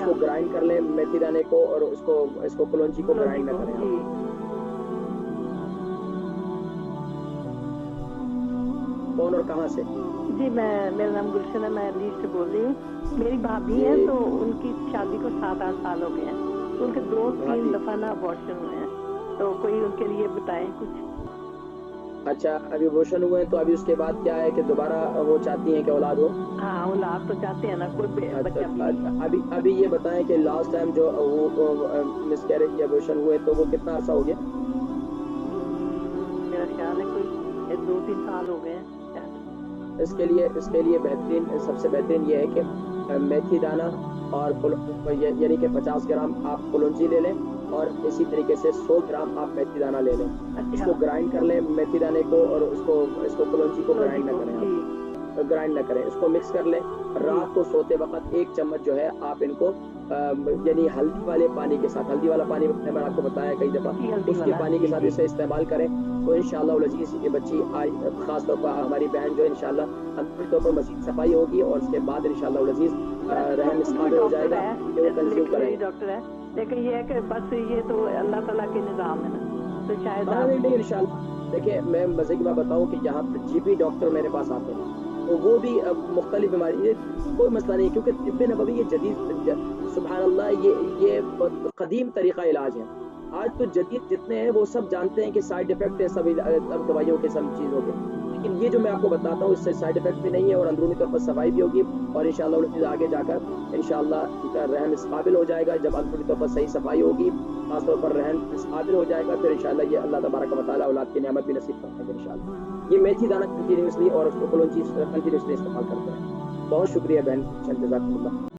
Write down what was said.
کو گرائنڈ کر لیں میتھی دانے کو، اور اس کو کلونجی کو گرائنڈ نہ کریں آپ۔ کون اور کہاں سے؟ جی میرا نام گلشن ہے، میں دلی سے بول رہی ہوں۔ میری بھابھی ہیں تو ان کی شادی کو 7-8 سال ہو گئے ہیں، تو ان کے 2-3 دفعہ نا ابارشن ہوئے ہیں، تو کوئی ان کے لیے بتائیں کچھ۔ اچھا، ابھی ابورشن ہوئے ہیں تو ابھی اس کے بعد کیا ہے کہ دوبارہ وہ چاہتی ہیں کہ اولاد ہو؟ ہاں اولاد تو چاہتے ہیں نا، کوئی بچہ بھی۔ ابھی یہ بتائیں کہ لاسٹ ٹائم جو مس کیریج یا ابورشن ہوئے تو وہ کتنا عرصہ ہو گیا؟ میرا خیال ہے کوئی 2-3 سال ہو گئے ہیں۔ اس کے لیے بہترین، سب سے بہترین یہ ہے کہ میتھی دانہ اور یعنی کہ 50 گرام آپ کلونجی لے لیں، اور اسی طریقے سے 100 گرام آپ میتھی دانہ لے لیں، اس کو گرائنڈ کر لیں میتھی دانے کو، اور اس کو کلونجی کو گرائنڈ نہ کریں آپ، گرائنڈ نہ کریں، اس کو مکس کر لیں۔ رات کو سوتے وقت 1 چمچ جو ہے آپ ان کو یعنی ہلدی والے پانی کے ساتھ، ہلدی والا پانی میں نے آپ کو بتایا کئی دفعہ، اس کے پانی کے ساتھ اسے استعمال کریں تو انشاءاللہ العزیز یہ بچی خاص طور پر ہماری بہن جو انشاءاللہ اندرونی طور پر مزید صفائی ہوگی، اور اس کے بعد انشاءاللہ العزیز رحم اس قابل ہو جائے گا کہ وہ کنزیوم کریں۔ ڈاکٹر ہے، لیکن یہ ہے کہ بس یہ تو اللہ تعالیٰ کے نظام ہے نا، تو شاید نہیں انشاءاللہ دیکھیں، میں مزے کی بات بتاؤں کہ یہاں پہ جی پی ڈاکٹر میرے پاس آتے ہیں تو وہ بھی مختلف بیماری، کوئی مسئلہ نہیں، کیونکہ طب نبوی یہ جدید، سبحان اللہ، یہ قدیم طریقہ علاج ہے۔ آج تو جدید جتنے ہیں وہ سب جانتے ہیں کہ سائیڈ افیکٹ ہے سب دوائیوں کے، سب چیزوں کے، لیکن یہ جو میں آپ کو بتاتا ہوں اس سے سائیڈ افیکٹ بھی نہیں ہے، اور اندرونی طور پر صفائی بھی ہوگی، اور انشاءاللہ آگے جا کر انشاءاللہ رحم اس قابل ہو جائے گا۔ جب اندرونی طور پر صحیح صفائی ہوگی، خاص طور پر رحم اس قابل ہو جائے گا، پھر انشاءاللہ یہ اللہ تبارک و تعالیٰ اولاد کی نعمت بھی نصیب کریں گے انشاءاللہ۔ یہ میتھی دانہ کنٹینیوسلی اور اس کو کلونجی کنٹینیوسلی استعمال کرتے ہیں۔ بہت شکریہ بہن، جزاکم اللہ۔